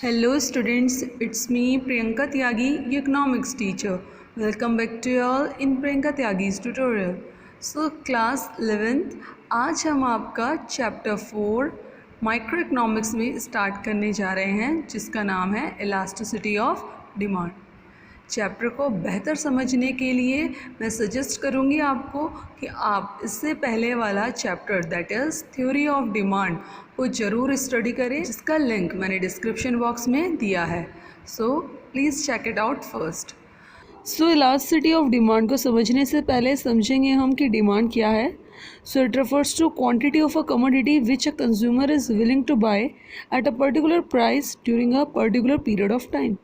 Hello students, it's me Priyanka Tyagi, your economics teacher. Welcome back to you all in Priyanka Tyagi's tutorial. So class 11th, आज हम आपका chapter 4 micro economics में start करने जा रहे हैं जिसका नाम है इलास्टिसिटी ऑफ डिमांड। चैप्टर को बेहतर समझने के लिए मैं सजेस्ट करूंगी आपको कि आप इससे पहले वाला chapter that is theory of demand को ज़रूर स्टडी करें, जिसका लिंक मैंने डिस्क्रिप्शन बॉक्स में दिया है। So please check it out first. So elasticity of demand को समझने से पहले समझेंगे हम कि डिमांड क्या है। So it refers to quantity of a commodity which a consumer is willing to buy at a particular price during a particular period of time.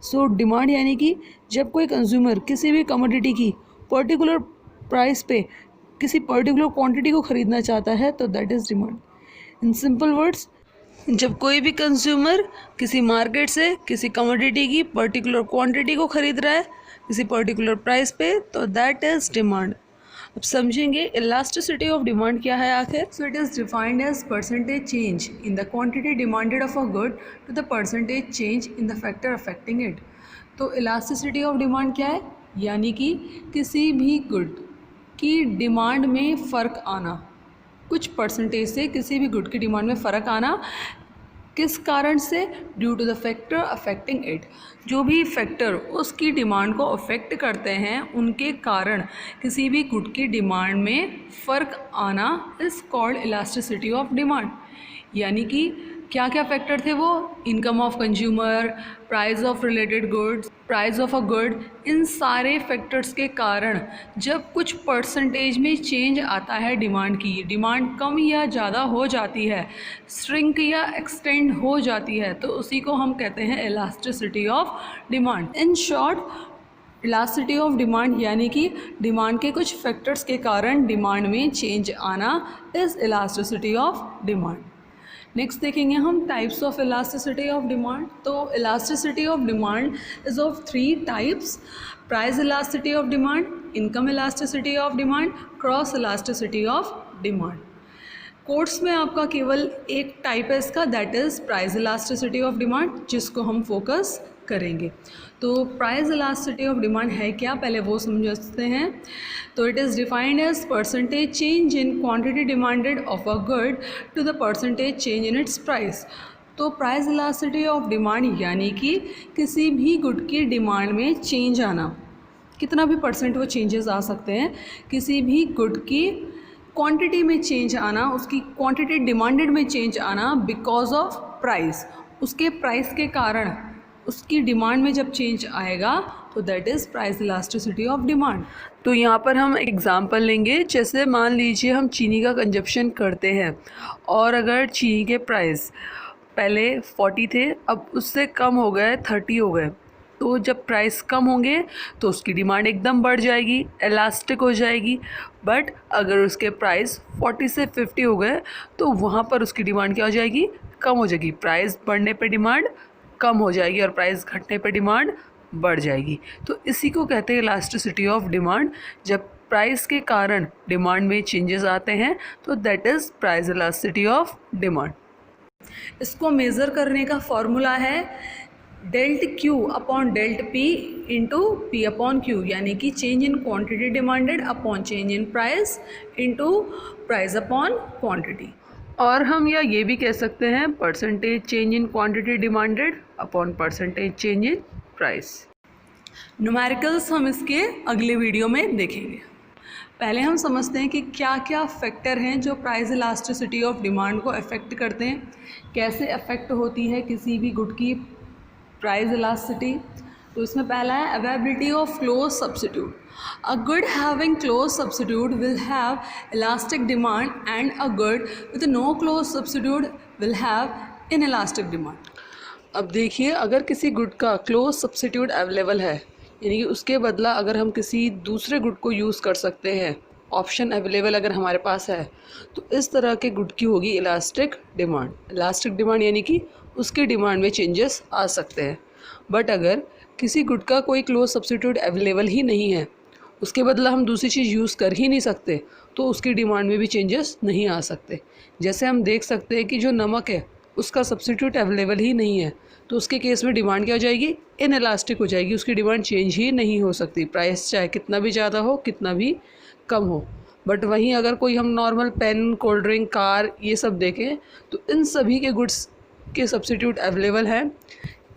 So demand यानी कि जब कोई कंज्यूमर किसी भी कमोडिटी की पर्टिकुलर प्राइस पे किसी particular quantity को ख़रीदना चाहता है तो that is demand. In simple words, जब कोई भी कंज्यूमर किसी मार्केट से किसी कमोडिटी की पर्टिकुलर क्वांटिटी को ख़रीद रहा है किसी पर्टिकुलर प्राइस पे तो दैट इज़ डिमांड। अब समझेंगे इलास्टिसिटी ऑफ डिमांड क्या है आखिर। So it is defined as percentage change in the quantity demanded of a good to the percentage change in the factor affecting it. तो elasticity of demand क्या है, यानी कि किसी भी गुड की डिमांड में फ़र्क आना, कुछ परसेंटेज से किसी भी गुड की डिमांड में फ़र्क आना, किस कारण से? Due to the factor affecting it. जो भी फैक्टर उसकी डिमांड को अफेक्ट करते हैं उनके कारण किसी भी गुड की डिमांड में फ़र्क आना is called elasticity of demand. यानी कि क्या क्या फैक्टर थे वो? Income of consumer, price of related goods, price of a good. इन सारे फैक्टर्स के कारण जब कुछ परसेंटेज में चेंज आता है डिमांड की, डिमांड कम या ज़्यादा हो जाती है, श्रिंक या एक्सटेंड हो जाती है, तो उसी को हम कहते हैं elasticity of demand. In short elasticity of demand यानी कि डिमांड के कुछ फैक्टर्स के कारण डिमांड में चेंज आना is elasticity of demand. Next देखेंगे हम types of elasticity of demand. तो elasticity of demand is of 3 types: price elasticity of demand, income elasticity of demand, cross elasticity of demand. Course में आपका केवल एक type है इसका, that is price elasticity of demand, जिसको हम focus करेंगे। तो प्राइस इलास्टिसिटी ऑफ डिमांड है क्या, पहले वो समझते हैं। तो it is defined as percentage change in quantity demanded of a good to the percentage change in its price. तो प्राइस इलास्टिसिटी ऑफ डिमांड यानी कि किसी भी गुड की डिमांड में चेंज आना, कितना भी परसेंट वो चेंजेस आ सकते हैं, किसी भी गुड की क्वांटिटी में चेंज आना, उसकी क्वांटिटी डिमांडेड में चेंज आना बिकॉज ऑफ प्राइस, उसके प्राइस के कारण उसकी डिमांड में जब चेंज आएगा तो that is price elasticity of demand. तो यहाँ पर हम एग्जांपल लेंगे, जैसे मान लीजिए हम चीनी का कंजप्शन करते हैं और अगर चीनी के प्राइस पहले 40 थे, अब उससे कम हो गए 30 हो गए, तो जब प्राइस कम होंगे तो उसकी डिमांड एकदम बढ़ जाएगी, इलास्टिक हो जाएगी। बट अगर उसके प्राइस 40 से 50 हो गए तो वहाँ पर उसकी डिमांड क्या हो जाएगी, कम हो जाएगी। प्राइस बढ़ने पे डिमांड कम हो जाएगी और प्राइस घटने पे डिमांड बढ़ जाएगी। तो इसी को कहते हैं इलास्टिसिटी ऑफ डिमांड। जब प्राइस के कारण डिमांड में चेंजेस आते हैं तो that is price elasticity of demand. इसको मेज़र करने का फॉर्मूला है dealt Q upon dealt P into P upon Q, यानी कि change in quantity demanded upon change in price into price upon quantity. और हम या ये भी कह सकते हैं percentage change in quantity demanded upon percentage change in price. Numericals हम इसके अगले वीडियो में देखेंगे। पहले हम समझते हैं कि क्या क्या फैक्टर हैं जो प्राइस इलास्टिसिटी ऑफ डिमांड को अफेक्ट करते हैं, कैसे अफेक्ट होती है किसी भी गुड की प्राइस इलास्टिसिटी। तो इसमें पहला है availability of close substitute. A good having close substitute will have elastic demand and a good with no close substitute will have inelastic demand। अब देखिए, अगर किसी गुड का क्लोज सब्स्टिट्यूट अवेलेबल है, यानी कि उसके बदला अगर हम किसी दूसरे गुड को यूज़ कर सकते हैं, ऑप्शन अवेलेबल अगर हमारे पास है, तो इस तरह के गुड की होगी इलास्टिक डिमांड। इलास्टिक डिमांड यानी कि उसकी डिमांड में चेंजेस आ सकते हैं। बट अगर किसी गुड का कोई क्लोज सब्स्टिट्यूट अवेलेबल ही नहीं है, उसके बदला हम दूसरी चीज़ यूज़ कर ही नहीं सकते, तो उसकी डिमांड में भी चेंजेस नहीं आ सकते। जैसे हम देख सकते हैं कि जो नमक है उसका सब्स्टिट्यूट अवेलेबल ही नहीं है, तो उसके केस में डिमांड क्या हो जाएगी, इनइलास्टिक हो जाएगी, उसकी डिमांड चेंज ही नहीं हो सकती, प्राइस चाहे कितना भी ज़्यादा हो कितना भी कम हो। बट वहीं अगर कोई हम normal pen, cold drink, car ये सब देखें तो इन सभी के गुड्स के सब्स्टिट्यूट अवेलेबल हैं,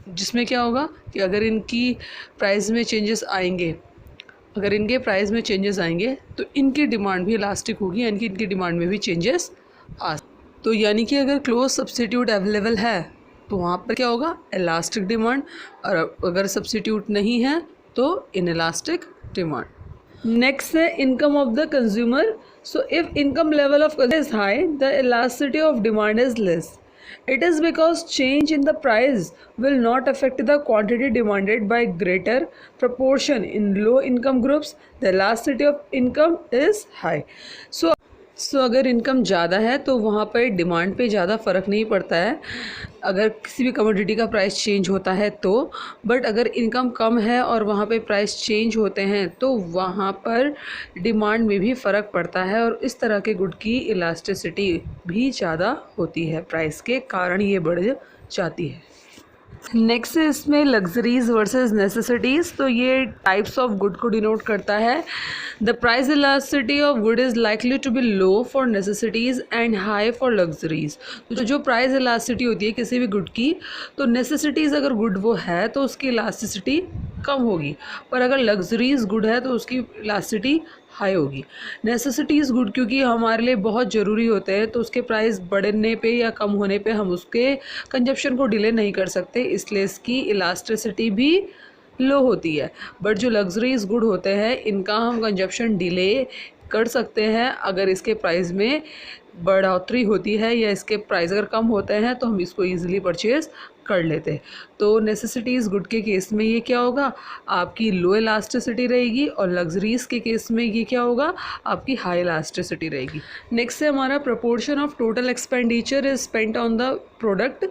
जिसमें क्या होगा कि अगर इनकी प्राइस में चेंजेस आएंगे तो इनकी डिमांड भी इलास्टिक होगी, यानी कि इनकी डिमांड में भी चेंजेस आ, तो यानी कि अगर क्लोज सब्स्टिट्यूट अवेलेबल है तो वहाँ पर क्या होगा, इलास्टिक डिमांड, और अगर सब्स्टिट्यूट नहीं है तो इनइलास्टिक डिमांड। नेक्स्ट है income of the consumer. So if income level of is high, the elasticity of demand is less. It is because change in the price will not affect the quantity demanded by greater proportion in low income groups. The elasticity of income is high. So अगर income ज़्यादा है तो वहाँ पर demand पे ज़्यादा फ़र्क नहीं पड़ता है अगर किसी भी कमोडिटी का प्राइस चेंज होता है तो। बट अगर इनकम कम है और वहाँ पे प्राइस चेंज होते हैं तो वहाँ पर डिमांड में भी फ़र्क पड़ता है, और इस तरह के गुड की इलास्टिसिटी भी ज़्यादा होती है, प्राइस के कारण ये बढ़ जाती है। नेक्स्ट है इसमें लग्जरीज वर्सेस नेसेसिटीज़। तो ये टाइप्स ऑफ गुड को डिनोट करता है। The price elasticity of good is likely to be low for necessities and high for luxuries. तो जो प्राइस इलास्टिसिटी होती है किसी भी गुड की, तो नेसेसिटीज़ अगर गुड वो है तो उसकी इलास्टिसिटी कम होगी, पर अगर लग्जरीज गुड है तो उसकी इलास्टिसिटी हाई होगी। नेसेसिटीज़ गुड क्योंकि हमारे लिए बहुत ज़रूरी होते हैं, तो उसके प्राइस बढ़ने पे या कम होने पे हम उसके कंजप्शन को डिले नहीं कर सकते, इसलिए इसकी इलास्टिसिटी भी लो होती है। बट जो लग्जरीज गुड होते हैं इनका हम कंजप्शन डिले कर सकते हैं अगर इसके प्राइस में बढ़ोतरी होती है या इसके प्राइस अगर कम होते हैं तो हम इसको ईजिली परचेज़ कर लेते हैं। तो नेसेसिटीज़ गुड के केस में ये क्या होगा, आपकी लो इलास्टिसिटी रहेगी, और लग्जरीज़ के केस में ये क्या होगा, आपकी हाई इलास्टिसिटी रहेगी। नेक्स्ट है हमारा proportion of total expenditure is spent on the product.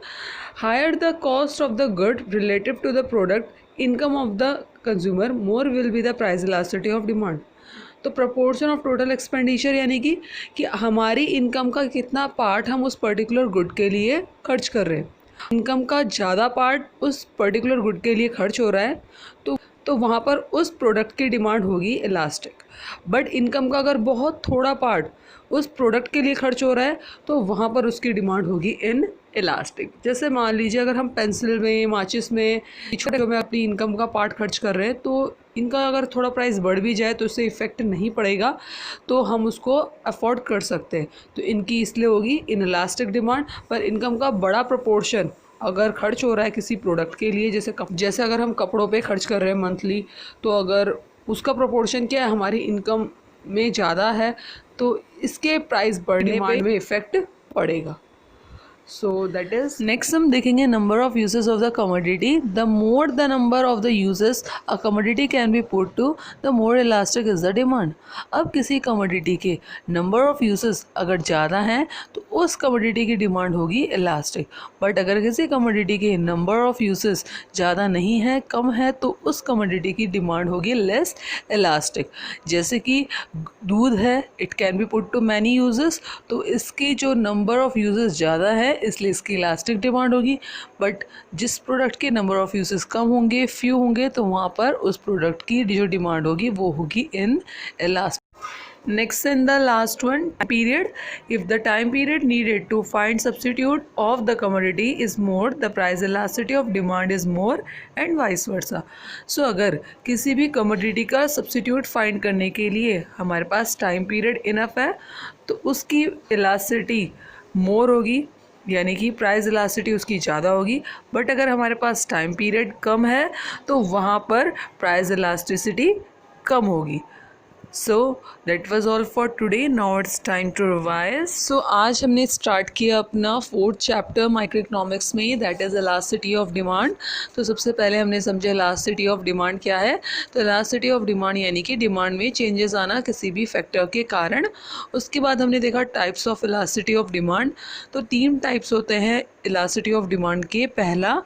Higher the cost of the good relative to the product income of the consumer, more will be the price elasticity of demand. तो proportion of total expenditure यानी कि हमारी income का कितना part हम उस particular good के लिए खर्च कर रहे हैं। इनकम का ज़्यादा पार्ट उस पर्टिकुलर गुड के लिए खर्च हो रहा है तो वहाँ पर उस प्रोडक्ट की डिमांड होगी इलास्टिक। बट इनकम का अगर बहुत थोड़ा पार्ट उस प्रोडक्ट के लिए खर्च हो रहा है तो वहाँ पर उसकी डिमांड होगी इन इलास्टिक। जैसे मान लीजिए अगर हम पेंसिल में, माचिस में, छोटे में अपनी इनकम का पार्ट खर्च कर रहे हैं, तो इनका अगर थोड़ा प्राइस बढ़ भी जाए तो उससे इफ़ेक्ट नहीं पड़ेगा, तो हम उसको अफोर्ड कर सकते हैं। तो इनकी इसलिए होगी इन इलास्टिक डिमांड। पर इनकम का बड़ा प्रोपोर्शन अगर खर्च हो रहा है किसी प्रोडक्ट के लिए, जैसे अगर हम कपड़ों पे खर्च कर रहे हैं मंथली, तो अगर उसका प्रोपोर्शन क्या है हमारी इनकम में ज़्यादा है तो इसके प्राइस बढ़ने में इफ़ेक्ट पड़ेगा। So that is next हम देखेंगे number of uses of the commodity. The more the number of the uses a commodity can be put to, the more elastic is the demand. अब किसी commodity के number of uses अगर ज़्यादा हैं तो उस commodity की डिमांड होगी elastic. बट अगर किसी commodity के number of uses ज़्यादा नहीं है, कम है, तो उस commodity की डिमांड होगी less elastic. जैसे कि दूध है, it can be put to many uses, तो इसकी जो number of uses ज़्यादा है इसलिए इसकी इलास्टिक डिमांड होगी। बट जिस प्रोडक्ट के नंबर ऑफ़ यूजेस कम होंगे, फ्यू होंगे, तो वहाँ पर उस प्रोडक्ट की जो डिमांड होगी वो होगी in elastic. Next in the last one, period. If the time period needed to find substitute of the commodity is more, the price elasticity of demand is more and vice versa. So अगर किसी भी commodity का substitute find करने के लिए हमारे पास time period enough है तो उसकी elasticity more होगी, यानी कि प्राइस इलास्टिसिटी उसकी ज़्यादा होगी। बट अगर हमारे पास टाइम पीरियड कम है तो वहाँ पर प्राइस इलास्टिसिटी कम होगी। So that was all for today, now it's time to revise. So आज हमने स्टार्ट किया अपना 4th चैप्टर माइक्रो इकोनॉमिक्स में, that is elasticity of demand. तो सबसे पहले हमने समझा इलास्टिसिटी ऑफ डिमांड क्या है। तो इलास्टिसिटी ऑफ डिमांड यानी कि डिमांड में चेंजेस आना किसी भी फैक्टर के कारण। उसके बाद हमने देखा types of elasticity of demand. तो 3 टाइप्स होते हैं इलास्टिसिटी ऑफ डिमांड के। पहला,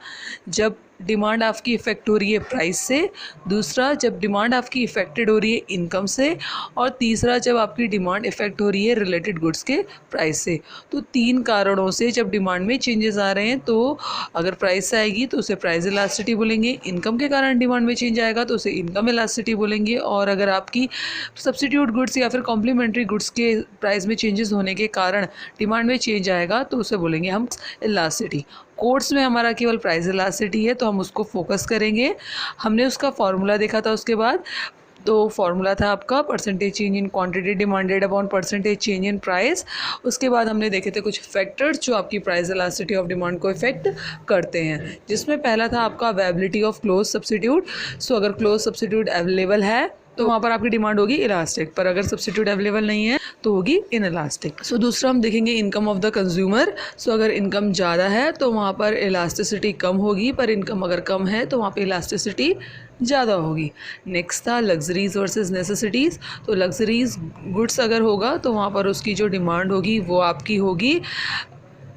जब डिमांड आपकी इफ़ेक्ट हो रही है प्राइस से, दूसरा जब डिमांड आपकी इफ़ेक्टेड हो रही है इनकम से, और तीसरा जब आपकी डिमांड इफ़ेक्ट हो रही है रिलेटेड गुड्स के प्राइस से। तो 3 कारणों से जब डिमांड में चेंजेस आ रहे हैं तो अगर प्राइस आएगी तो उसे प्राइस इलास्टिसिटी बोलेंगे, इनकम के कारण डिमांड में चेंज आएगा तो उसे इनकम इलास्टिसिटी बोलेंगे, और अगर आपकी सब्स्टिट्यूट गुड्स या फिर कॉम्प्लीमेंट्री गुड्स के प्राइस में चेंजेस होने के कारण डिमांड में चेंज आएगा तो उसे बोलेंगे हम इलास्टिसिटी। कोर्स में हमारा केवल प्राइस इलास्टिसिटी है तो हम उसको फोकस करेंगे। हमने उसका फॉर्मूला देखा था उसके बाद, तो फॉर्मूला था आपका percentage change in quantity demanded upon percentage change in price. उसके बाद हमने देखे थे कुछ फैक्टर्स जो आपकी प्राइस इलास्टिसिटी ऑफ डिमांड को इफेक्ट करते हैं, जिसमें पहला था आपका अवेलेबिलिटी ऑफ क्लोज सब्स्टिट्यूट। सो अगर क्लोज सब्स्टिट्यूट अवेलेबल है तो वहाँ पर आपकी डिमांड होगी इलास्टिक, पर अगर सब्स्टिट्यूट अवेलेबल नहीं है तो होगी इन इलास्टिक। सो दूसरा हम देखेंगे इनकम ऑफ द कंज्यूमर। सो अगर इनकम ज़्यादा है तो वहाँ पर इलास्टिसिटी कम होगी, पर इनकम अगर कम है तो वहाँ पर इलास्टिसिटी ज़्यादा होगी। नेक्स्ट था लग्जरीज वर्सेस नेसेसिटीज़। तो लग्जरीज गुड्स अगर होगा तो वहाँ पर उसकी जो डिमांड होगी वो आपकी होगी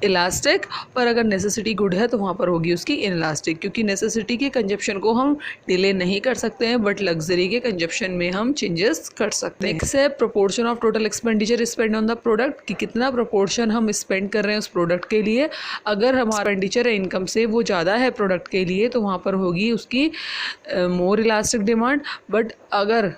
इलास्टिक, पर अगर नेसेसिटी गुड है तो वहाँ पर होगी उसकी इनइलास्टिक, क्योंकि नेसेसिटी के कंजप्शन को हम डिले नहीं कर सकते हैं बट लग्जरी के कंजप्शन में हम चेंजेस कर सकते हैं। नेक्स्ट है proportion of total expenditure spend on the product, कि कितना प्रोपोर्शन हम स्पेंड कर रहे हैं उस प्रोडक्ट के लिए। अगर हमारा एक्सपेंडिचर है इनकम से वो ज़्यादा है प्रोडक्ट के लिए तो वहाँ पर होगी उसकी मोर इलास्टिक डिमांड, बट अगर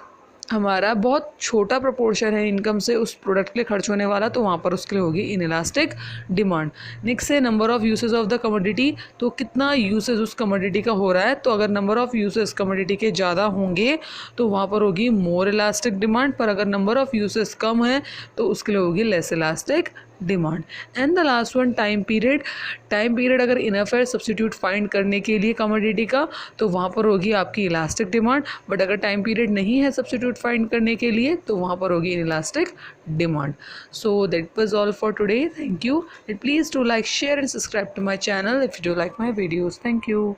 हमारा बहुत छोटा प्रोपोर्शन है इनकम से उस प्रोडक्ट के लिए खर्च होने वाला तो वहाँ पर उसके लिए होगी इनइलास्टिक डिमांड। नेक्स्ट है number of usage of the commodity. तो कितना यूसेज उस कमोडिटी का हो रहा है, तो अगर नंबर ऑफ़ यूसेज कमोडिटी के ज़्यादा होंगे तो वहाँ पर होगी मोर इलास्टिक डिमांड, पर अगर नंबर ऑफ़ यूसेज कम है तो उसके लिए होगी less elastic demand. And the last one time period. Time period अगर इनफ है सब्स्टिट्यूट फाइंड करने के लिए कमोडिटी का तो वहाँ पर होगी आपकी इलास्टिक डिमांड, बट अगर टाइम पीरियड नहीं है सब्स्टिट्यूट फाइंड करने के लिए तो वहाँ पर होगी inelastic demand. So that was all for today. Thank you and please do like share and subscribe to my channel if you do like my videos. Thank you.